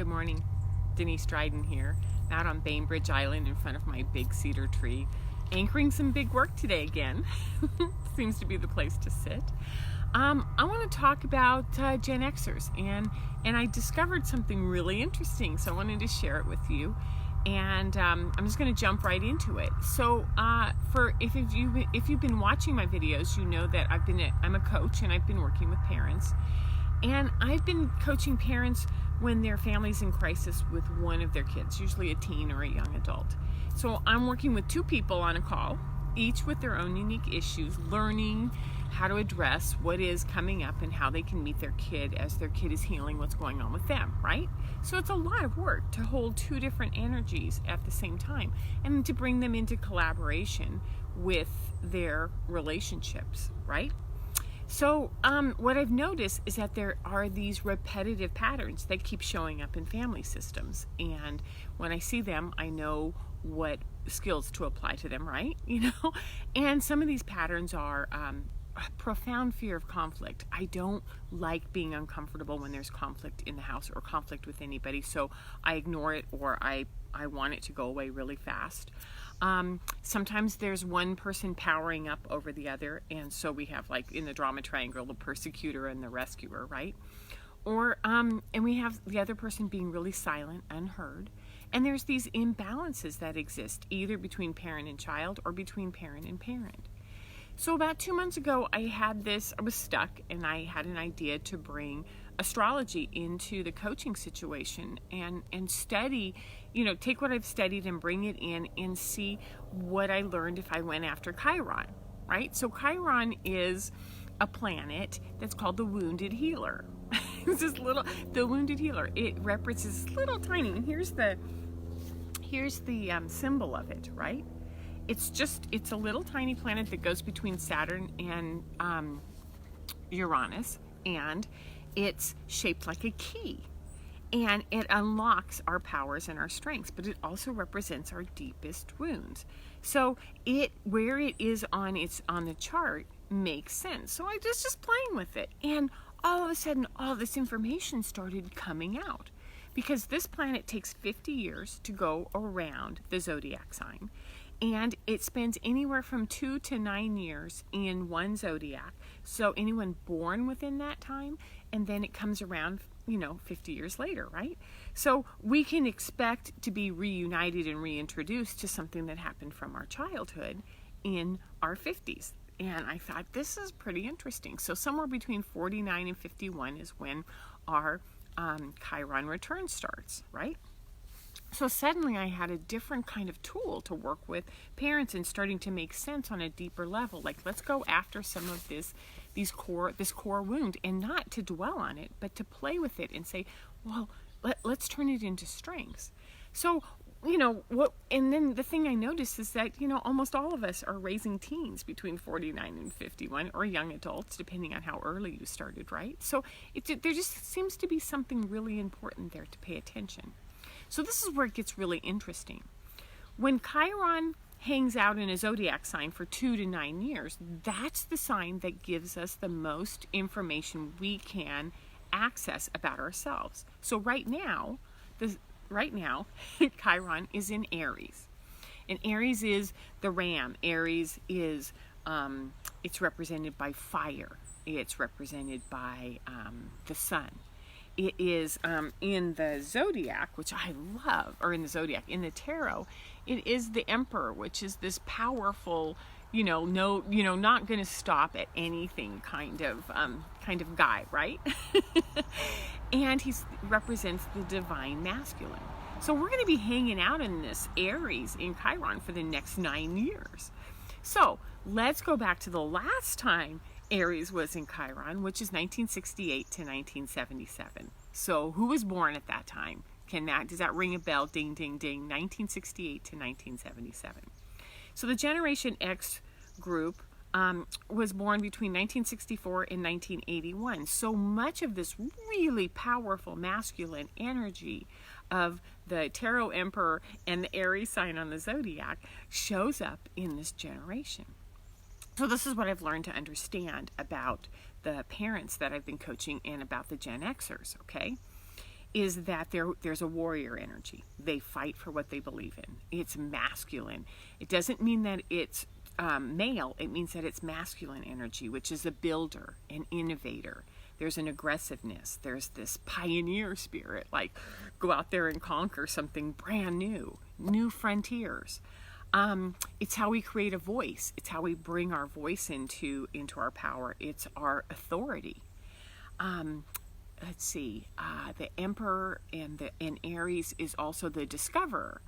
Good morning. Denise Dryden here, out on Bainbridge Island in front of my big cedar tree, anchoring some big work today again. Seems to be the place to sit. I want to talk about GenX'ers, and I discovered something really interesting, so I wanted to share it with you. And I'm just going to jump right into it. So, if you've been watching my videos, you know that I'm a coach, and I've been working with parents. And I've been coaching parents when their family's in crisis with one of their kids, usually a teen or a young adult. So I'm working with two people on a call, each with their own unique issues, learning how to address what is coming up and how they can meet their kid as their kid is healing what's going on with them, right? So it's a lot of work to hold two different energies at the same time and to bring them into collaboration with their relationships, right? So what I've noticed is that there are these repetitive patterns that keep showing up in family systems. And when I see them, I know what skills to apply to them, right? And some of these patterns are a profound fear of conflict. I don't like being uncomfortable when there's conflict in the house or conflict with anybody, so I ignore it, or I want it to go away really fast. Sometimes there's one person powering up over the other, and so we have, like in the drama triangle, the persecutor and the rescuer, right? Or and we have the other person being really silent, unheard. And there's these imbalances that exist either between parent and child or between parent and parent. So about 2 months ago, I was stuck, and I had an idea to bring astrology into the coaching situation and study, take what I've studied and bring it in and see what I learned if I went after Chiron, right? So Chiron is a planet that's called the Wounded Healer. It's the Wounded Healer. It represents this little tiny, and here's the symbol of it, right? It's a little tiny planet that goes between Saturn and Uranus, and it's shaped like a key, and it unlocks our powers and our strengths, but it also represents our deepest wounds. So where it is on the chart makes sense. So I was just playing with it, and all of a sudden all this information started coming out, because this planet takes 50 years to go around the zodiac sign. And it spends anywhere from 2 to 9 years in one zodiac. So anyone born within that time, and then it comes around, 50 years later, right? So we can expect to be reunited and reintroduced to something that happened from our childhood in our 50s. And I thought, this is pretty interesting. So somewhere between 49 and 51 is when our Chiron return starts, right? So suddenly I had a different kind of tool to work with parents and starting to make sense on a deeper level. Like, let's go after some of this core wound, and not to dwell on it, but to play with it and say, well, let's turn it into strengths. So, and then the thing I noticed is that, almost all of us are raising teens between 49 and 51, or young adults, depending on how early you started, right? So there just seems to be something really important there to pay attention. So this is where it gets really interesting. When Chiron hangs out in a zodiac sign for 2 to 9 years, that's the sign that gives us the most information we can access about ourselves. So right now, Chiron is in Aries. And Aries is the ram. Aries is, it's represented by fire. It's represented by the sun. It is in the zodiac, which I love, or in the tarot, it is the Emperor, which is this powerful, not going to stop at anything kind of guy, right? And he represents the divine masculine. So we're going to be hanging out in this Aries in Chiron for the next 9 years. So let's go back to the last time Aries was in Chiron, which is 1968 to 1977. So who was born at that time? Does that ring a bell? Ding, ding, ding. 1968 to 1977. So the Generation X group was born between 1964 and 1981. So much of this really powerful masculine energy of the Tarot Emperor and the Aries sign on the zodiac shows up in this generation. So this is what I've learned to understand about the parents that I've been coaching and about the GenX'ers, okay? is that there's a warrior energy. They fight for what they believe in. It's masculine. It doesn't mean that it's male. It means that it's masculine energy, which is a builder, an innovator. There's an aggressiveness. There's this pioneer spirit, like go out there and conquer something brand new, new frontiers. It's how we create a voice. It's how we bring our voice into our power. It's our authority. Let's see. The Emperor and Aries is also the discoverer.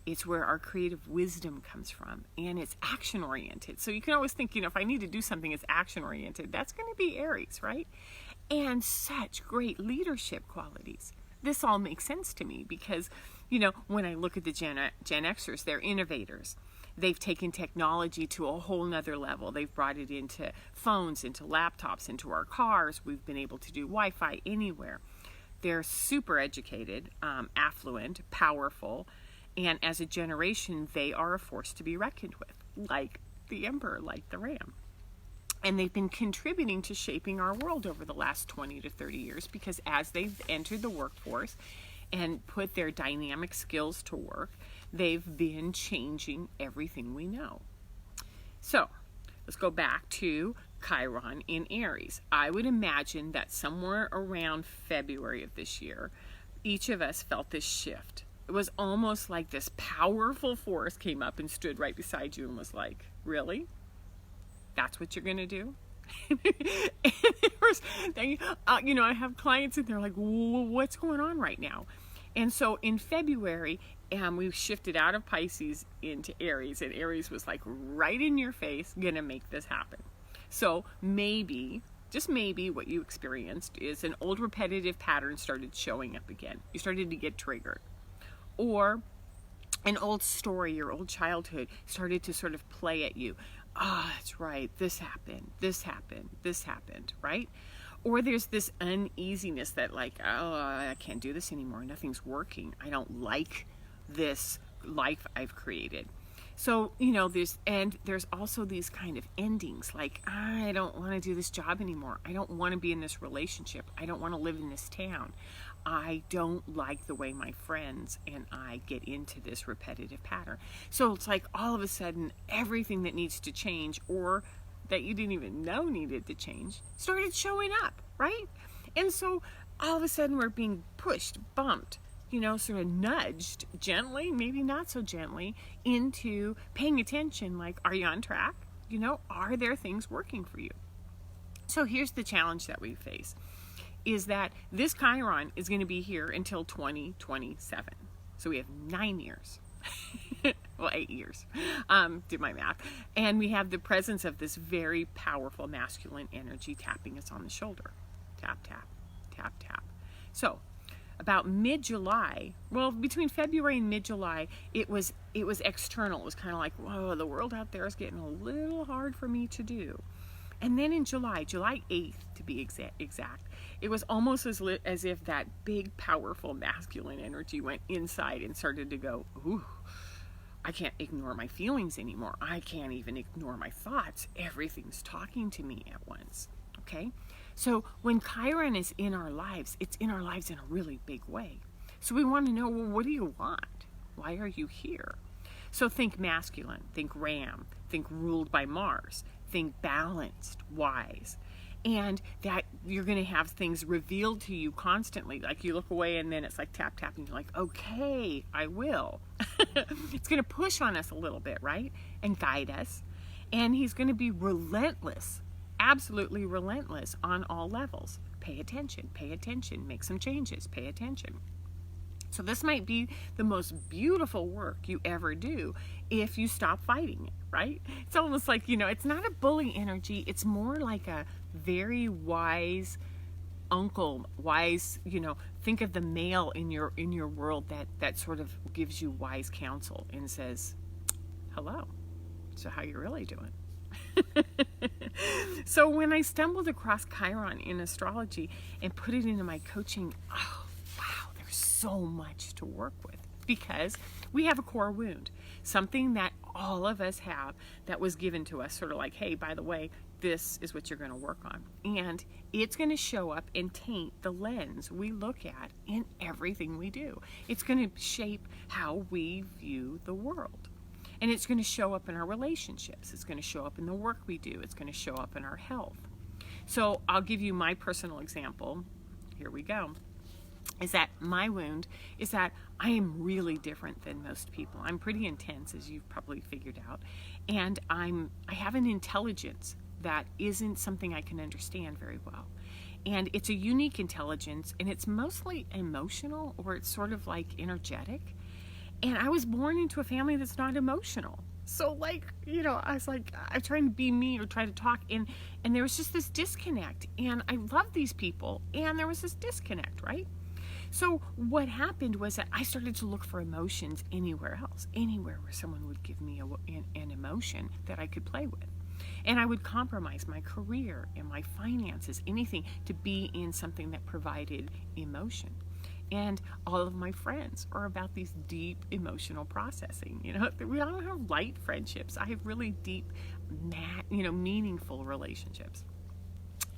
It's where our creative wisdom comes from, and it's action oriented. So you can always think, if I need to do something, it's action oriented. That's going to be Aries, right? And such great leadership qualities. This all makes sense to me because, when I look at the GenX'ers, they're innovators. They've taken technology to a whole nother level. They've brought it into phones, into laptops, into our cars. We've been able to do Wi-Fi anywhere. They're super educated, affluent, powerful, and as a generation, they are a force to be reckoned with, like the Emperor, like the Ram. And they've been contributing to shaping our world over the last 20 to 30 years because as they've entered the workforce and put their dynamic skills to work, they've been changing everything we know. So let's go back to Chiron in Aries. I would imagine that somewhere around February of this year, each of us felt this shift. It was almost like this powerful force came up and stood right beside you and was like, really? That's what you're going to do? And I have clients and they're like, what's going on right now? And so in February, we shifted out of Pisces into Aries, and Aries was like right in your face, going to make this happen. So maybe, just maybe, what you experienced is an old repetitive pattern started showing up again. You started to get triggered. Or an old story, your old childhood started to sort of play at you. That's right, this happened, right? Or there's this uneasiness that I can't do this anymore. Nothing's working. I don't like this life I've created. So, there's also these kind of endings, like, I don't want to do this job anymore. I don't want to be in this relationship. I don't want to live in this town. I don't like the way my friends and I get into this repetitive pattern. So it's like all of a sudden, everything that needs to change or that you didn't even know needed to change started showing up, right? And so all of a sudden we're being pushed, bumped, sort of nudged gently, maybe not so gently, into paying attention, like, are you on track? Are there things working for you? So here's the challenge that we face, is that this Chiron is going to be here until 2027. So we have 9 years. Well, 8 years. Did my math. And we have the presence of this very powerful masculine energy tapping us on the shoulder. Tap, tap, tap, tap. So about mid-July, well, between February and mid-July, it was external. It was kind of like, whoa, the world out there is getting a little hard for me to do. And then in July 8th to be exact, it was almost as if that big, powerful masculine energy went inside and started to go, ooh, I can't ignore my feelings anymore. I can't even ignore my thoughts. Everything's talking to me at once. Okay? So when Chiron is in our lives, it's in our lives in a really big way. So we want to know, well, what do you want? Why are you here? So think masculine, think Ram, think ruled by Mars, think balanced, wise. And that you're going to have things revealed to you constantly. Like you look away and then it's like tap, tap, and you're like, okay, I will. It's going to push on us a little bit, right? And guide us. And he's going to be relentless, absolutely relentless on all levels. Pay attention, make some changes, pay attention. So this might be the most beautiful work you ever do if you stop fighting it, right? It's almost like, it's not a bully energy. It's more like a very wise uncle, wise, think of the male in your world that sort of gives you wise counsel and says, hello, so how you really doing? So when I stumbled across Chiron in astrology and put it into my coaching, so much to work with because we have a core wound, something that all of us have that was given to us, sort of like, hey, by the way, this is what you're going to work on. And it's going to show up and taint the lens we look at in everything we do. It's going to shape how we view the world. And it's going to show up in our relationships. It's going to show up in the work we do. It's going to show up in our health. So I'll give you my personal example. Here we go. Is that my wound is that I am really different than most people. I'm pretty intense, as you've probably figured out. And I have an intelligence that isn't something I can understand very well. And it's a unique intelligence, and it's mostly emotional, or it's sort of like energetic. And I was born into a family that's not emotional. So like, I was like, I'm trying to be me or try to talk, and there was just this disconnect. And I love these people, and there was this disconnect, right? So what happened was that I started to look for emotions anywhere else, anywhere where someone would give me an emotion that I could play with. And I would compromise my career and my finances, anything, to be in something that provided emotion. And all of my friends are about these deep emotional processing. We don't have light friendships. I have really deep, meaningful relationships.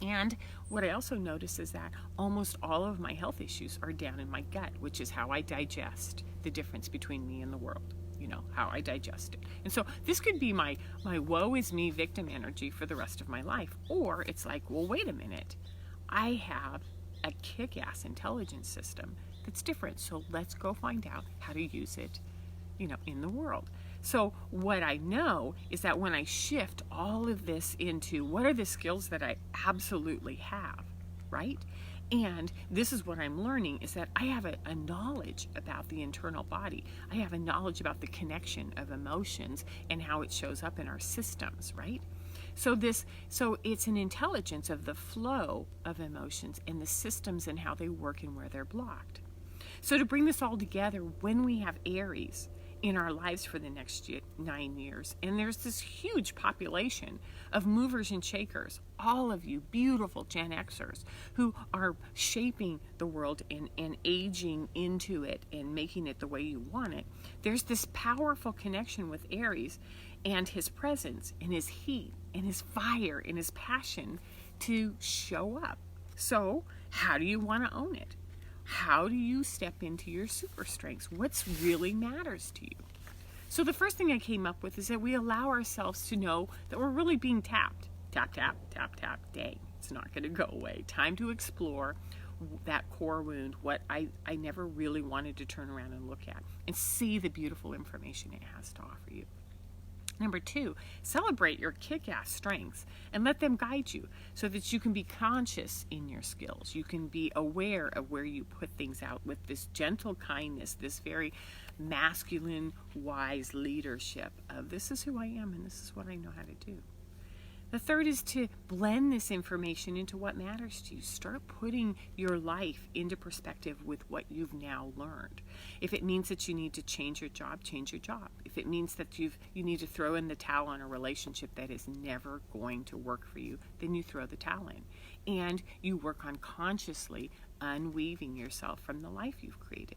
And what I also notice is that almost all of my health issues are down in my gut, which is how I digest the difference between me and the world, how I digest it. And so this could be my woe is me victim energy for the rest of my life. Or it's like, well, wait a minute. I have a kick-ass intelligence system that's different. So let's go find out how to use it, in the world. So what I know is that when I shift all of this into what are the skills that I absolutely have, right? And this is what I'm learning, is that I have a knowledge about the internal body. I have a knowledge about the connection of emotions and how it shows up in our systems, right? So it's an intelligence of the flow of emotions and the systems and how they work and where they're blocked. So to bring this all together, when we have Aries in our lives for the next 9 years, and there's this huge population of movers and shakers, all of you beautiful GenX'ers who are shaping the world and aging into it and making it the way you want it, there's this powerful connection with Aries and his presence and his heat and his fire and his passion to show up. So how do you want to own it? How do you step into your super strengths? What really matters to you? So the first thing I came up with is that we allow ourselves to know that we're really being tapped. Tap, tap, tap, tap, dang. It's not going to go away. Time to explore that core wound, what I never really wanted to turn around and look at, and see the beautiful information it has to offer you. Number 2, celebrate your kick-ass strengths and let them guide you so that you can be conscious in your skills. You can be aware of where you put things out with this gentle kindness, this very masculine, wise leadership of this is who I am and this is what I know how to do. The third is to blend this information into what matters to you. Start putting your life into perspective with what you've now learned. If it means that you need to change your job, change your job. If it means that you need to throw in the towel on a relationship that is never going to work for you, then you throw the towel in. And you work on consciously unweaving yourself from the life you've created.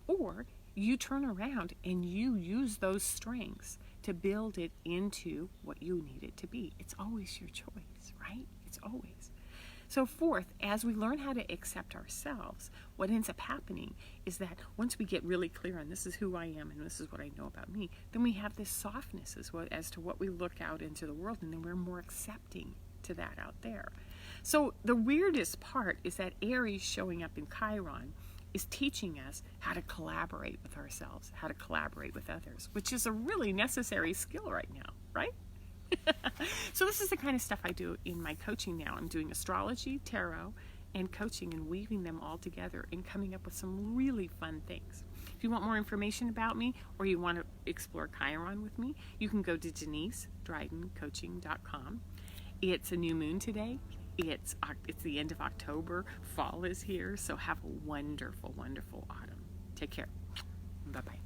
Or you turn around and you use those strengths to build it into what you need it to be. It's always your choice, right? It's always. So fourth, as we learn how to accept ourselves, what ends up happening is that once we get really clear on this is who I am and this is what I know about me, then we have this softness as to what we look out into the world, and then we're more accepting to that out there. So the weirdest part is that Aries showing up in Chiron is teaching us how to collaborate with ourselves, how to collaborate with others, which is a really necessary skill right now, right? So this is the kind of stuff I do in my coaching now. I'm doing astrology, tarot, and coaching and weaving them all together and coming up with some really fun things. If you want more information about me or you want to explore Chiron with me, you can go to DeniseDrydenCoaching.com. It's a new moon today. It's the end of October. Fall is here, so have a wonderful, wonderful autumn. Take care. Bye-bye.